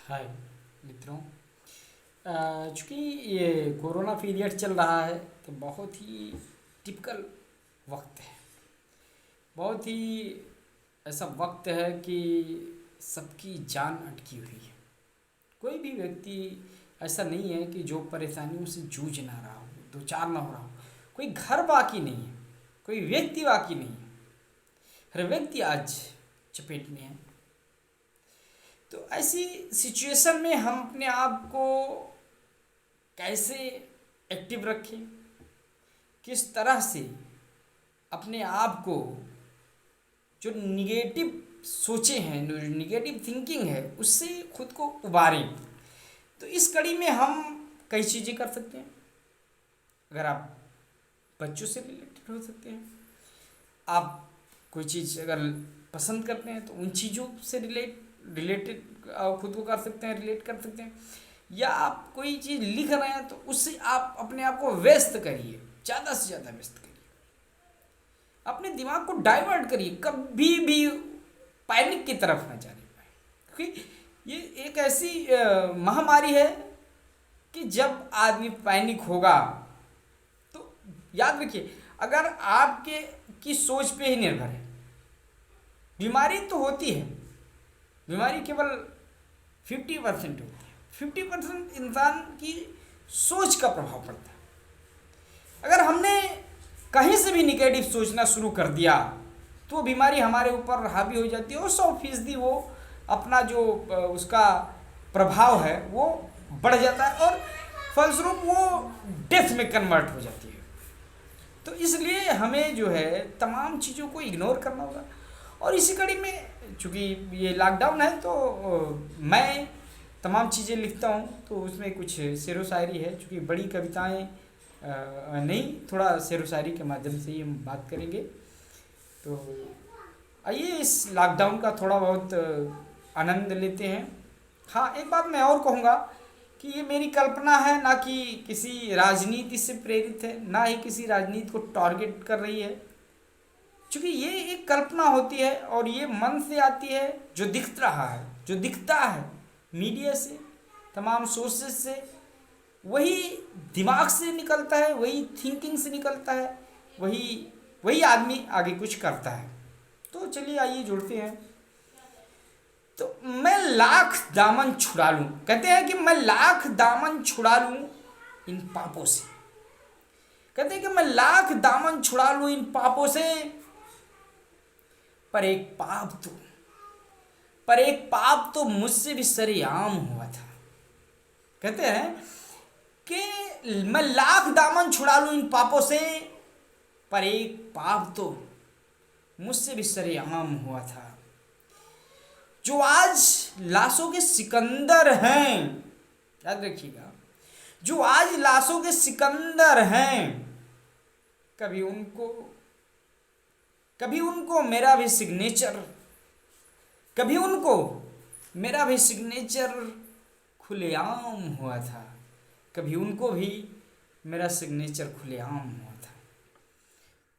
हाय मित्रों। चूँकि ये कोरोना पीरियड चल रहा है तो बहुत ही टिपिकल वक्त है। बहुत ही ऐसा वक्त है कि सबकी जान अटकी हुई है। कोई भी व्यक्ति ऐसा नहीं है कि जो परेशानियों से जूझ ना रहा हो, दो चार ना हो रहा हो। कोई घर बाकी नहीं है, कोई व्यक्ति बाकी नहीं है। हर व्यक्ति आज चपेट में है। तो ऐसी सिचुएशन में हम अपने आप को कैसे एक्टिव रखें, किस तरह से अपने आप को, जो निगेटिव सोचे हैं, जो निगेटिव थिंकिंग है, उससे खुद को उबारें। तो इस कड़ी में हम कई चीज़ें कर सकते हैं। अगर आप बच्चों से रिलेटेड हो सकते हैं, आप कोई चीज़ अगर पसंद करते हैं तो उन चीज़ों से रिलेटेड खुद को कर सकते हैं, रिलेट कर सकते हैं। या आप कोई चीज़ लिख रहे हैं तो उससे आप अपने आप को व्यस्त करिए, ज़्यादा से ज़्यादा व्यस्त करिए। अपने दिमाग को डाइवर्ट करिए, कभी भी पैनिक की तरफ ना जाने पाए। क्योंकि ये एक ऐसी महामारी है कि जब आदमी पैनिक होगा तो याद रखिए, अगर आपके की सोच पे ही निर्भर है। बीमारी तो होती है, बीमारी केवल 50% होती है। 50% इंसान की सोच का प्रभाव पड़ता है। अगर हमने कहीं से भी निगेटिव सोचना शुरू कर दिया तो बीमारी हमारे ऊपर हावी हो जाती है और 100% वो अपना जो उसका प्रभाव है वो बढ़ जाता है और फलस्वरूप वो डेथ में कन्वर्ट हो जाती है। तो इसलिए हमें जो है तमाम चीज़ों को इग्नोर करना होगा। और इसी कड़ी में चूँकि ये लॉकडाउन है तो मैं तमाम चीज़ें लिखता हूँ, तो उसमें कुछ शेरो शायरी है। चूँकि बड़ी कविताएं नहीं, थोड़ा शेरो शायरी के माध्यम से ही हम बात करेंगे। तो आइए इस लॉकडाउन का थोड़ा बहुत आनंद लेते हैं। हाँ, एक बात मैं और कहूँगा कि ये मेरी कल्पना है, ना कि किसी राजनीति से प्रेरित है, ना ही किसी राजनीति को टारगेट कर रही है। क्योंकि ये एक कल्पना होती है और ये मन से आती है, जो दिख रहा है, जो दिखता है मीडिया से, तमाम सोर्सेस से, वही दिमाग से निकलता है, वही थिंकिंग से निकलता है, वही वही आदमी आगे कुछ करता है। तो चलिए आइए जुड़ते हैं। तो मैं लाख दामन छुड़ा लूँ, कहते हैं कि मैं लाख दामन छुड़ा लूँ इन पापों से। कहते हैं कि मैं लाख दामन छुड़ा लूँ इन पापों से, पर एक पाप तो मुझसे भी सरेआम हुआ था। कहते हैं कि मैं लाख दामन छुड़ा लूं इन पापों से, पर एक पाप तो मुझसे भी सरेआम हुआ था। जो आज लाशों के सिकंदर हैं, याद रखिएगा, जो आज लाशों के सिकंदर हैं, कभी उनको मेरा भी सिग्नेचर, कभी उनको मेरा भी सिग्नेचर खुलेआम हुआ था। कभी उनको भी मेरा सिग्नेचर खुलेआम हुआ था।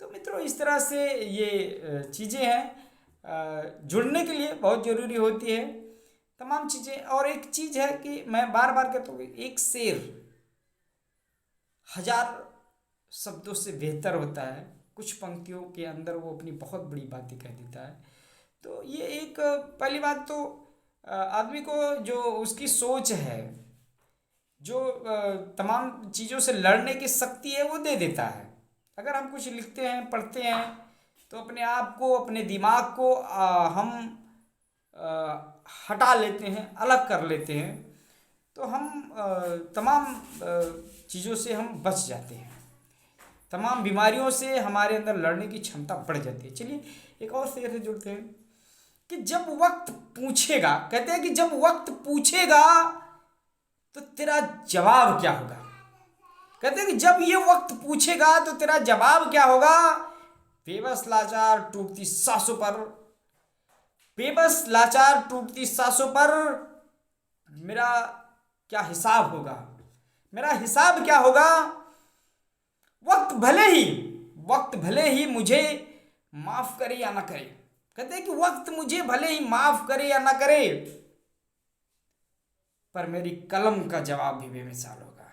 तो मित्रों, इस तरह से ये चीज़ें हैं, जुड़ने के लिए बहुत ज़रूरी होती है तमाम चीज़ें। और एक चीज़ है कि मैं बार बार कहता हूँ, एक शेर 1000 शब्दों से बेहतर होता है। कुछ पंक्तियों के अंदर वो अपनी बहुत बड़ी बातें कह देता है। तो ये एक पहली बात तो आदमी को जो उसकी सोच है, जो तमाम चीज़ों से लड़ने की शक्ति है, वो दे देता है। अगर हम कुछ लिखते हैं, पढ़ते हैं, तो अपने आप को, अपने दिमाग को हम हटा लेते हैं, अलग कर लेते हैं, तो हम तमाम चीज़ों से हम बच जाते हैं। तमाम बीमारियों से हमारे अंदर लड़ने की क्षमता बढ़ जाती है। चलिए एक और शेर से जुड़ते हैं कि जब वक्त पूछेगा, कहते हैं कि जब वक्त पूछेगा तो तेरा जवाब क्या होगा। कहते हैं कि जब ये वक्त पूछेगा तो तेरा जवाब क्या होगा। बेबस लाचार टूटती सांसों पर, बेबस लाचार टूटती सांसों पर मेरा क्या हिसाब होगा, मेरा हिसाब क्या होगा। वक्त भले ही मुझे माफ करे या ना करे। कहते हैं कि वक्त मुझे भले ही माफ करे या ना करे, पर मेरी कलम का जवाब भी बेमिसाल होगा,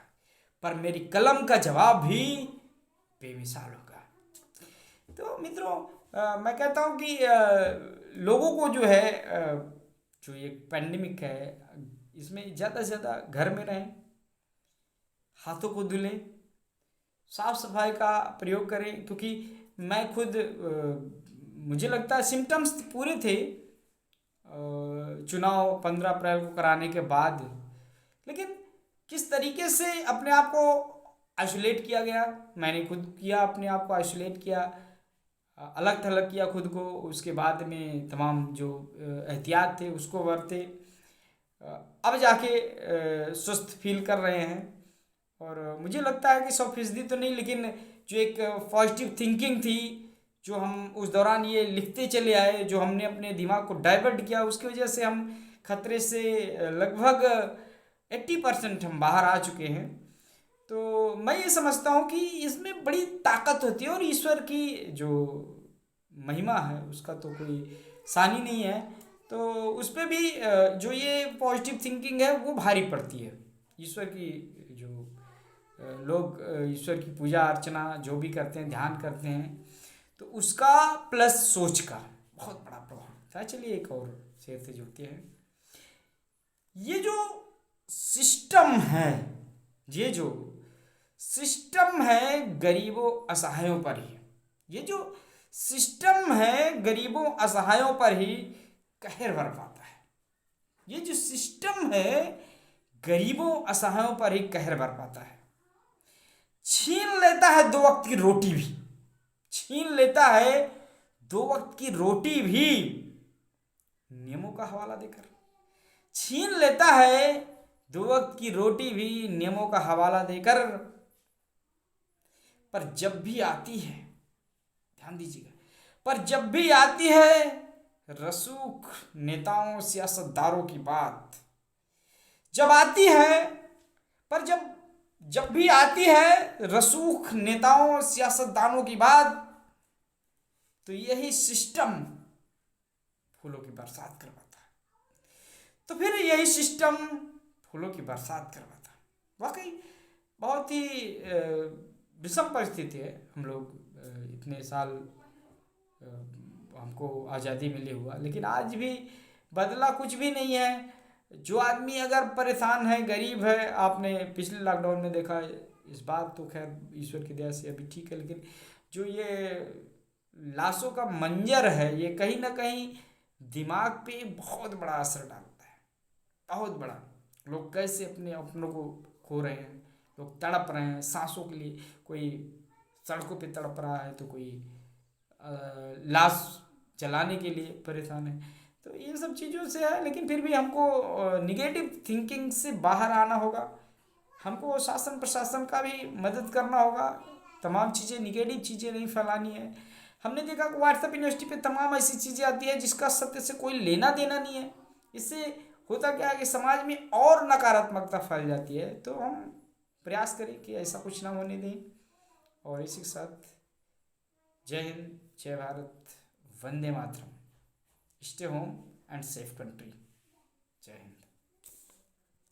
पर मेरी कलम का जवाब भी बेमिसाल होगा। तो मित्रों, मैं कहता हूँ कि लोगों को जो है जो ये पैंडेमिक है, इसमें ज़्यादा से ज़्यादा घर में रहें, हाथों को धुलें, साफ सफाई का प्रयोग करें। क्योंकि मैं खुद मुझे लगता है सिम्टम्स पूरे थे चुनाव 15 अप्रैल को कराने के बाद, लेकिन किस तरीके से अपने आप को आइसोलेट किया गया, मैंने खुद किया, अपने आप को आइसोलेट किया, अलग थलग किया खुद को। उसके बाद में तमाम जो एहतियात थे उसको बरते, अब जाके स्वस्थ फील कर रहे हैं। और मुझे लगता है कि 100% तो नहीं, लेकिन जो एक पॉजिटिव थिंकिंग थी, जो हम उस दौरान ये लिखते चले आए, जो हमने अपने दिमाग को डाइवर्ट किया, उसकी वजह से हम खतरे से लगभग 80% हम बाहर आ चुके हैं। तो मैं ये समझता हूँ कि इसमें बड़ी ताकत होती है, और ईश्वर की जो महिमा है उसका तो कोई सानी नहीं है। तो उस पर भी जो ये पॉजिटिव थिंकिंग है वो भारी पड़ती है। ईश्वर की जो लोग ईश्वर की पूजा अर्चना जो भी करते हैं, ध्यान करते हैं, तो उसका प्लस सोच का बहुत बड़ा प्रभाव होता है। चलिए एक और शेर से जुड़ते हैं। ये जो सिस्टम है, ये जो सिस्टम है गरीबों असहायों पर ही, ये जो सिस्टम है गरीबों असहायों पर ही कहर बरपाता है। ये जो सिस्टम है गरीबों असहायों पर ही कहर बरपाता है। छीन लेता है 2 वक्त की रोटी भी, छीन लेता है 2 वक्त की रोटी भी नियमों का हवाला देकर, छीन लेता है 2 वक्त की रोटी भी नियमों का हवाला देकर। पर जब भी आती है, ध्यान दीजिएगा, पर जब भी आती है रसूख नेताओं सियासतदारों की बात, जब आती है, पर जब भी आती है रसूख नेताओं सियासतदानों की बात, तो यही सिस्टम फूलों की बरसात करवाता है। तो फिर यही सिस्टम फूलों की बरसात करवाता है। वाकई बहुत ही विषम परिस्थिति है। हम लोग इतने साल हमको आज़ादी मिली हुआ, लेकिन आज भी बदला कुछ भी नहीं है। जो आदमी अगर परेशान है, गरीब है, आपने पिछले लॉकडाउन में देखा, इस बार तो खैर ईश्वर की दया से अभी ठीक है, लेकिन जो ये लाशों का मंजर है, ये कहीं ना कहीं दिमाग पे बहुत बड़ा असर डालता है, बहुत बड़ा। लोग कैसे अपने अपनों को खो रहे हैं, लोग तड़प रहे हैं सांसों के लिए, कोई सड़कों पे तड़प रहा है, तो कोई लाश जलाने के लिए परेशान है। तो ये सब चीज़ों से है, लेकिन फिर भी हमको निगेटिव थिंकिंग से बाहर आना होगा। हमको शासन प्रशासन का भी मदद करना होगा, तमाम चीज़ें, निगेटिव चीज़ें नहीं फैलानी है। हमने देखा कि व्हाट्सएप यूनिवर्सिटी पे तमाम ऐसी चीज़ें आती है जिसका सत्य से कोई लेना देना नहीं है। इससे होता क्या है कि समाज में और नकारात्मकता फैल जाती है। तो हम प्रयास करें कि ऐसा कुछ ना होने दें। और इसी के साथ जय हिंद, जय भारत, वंदे मातरम, stay home and safe country. जय हिंद।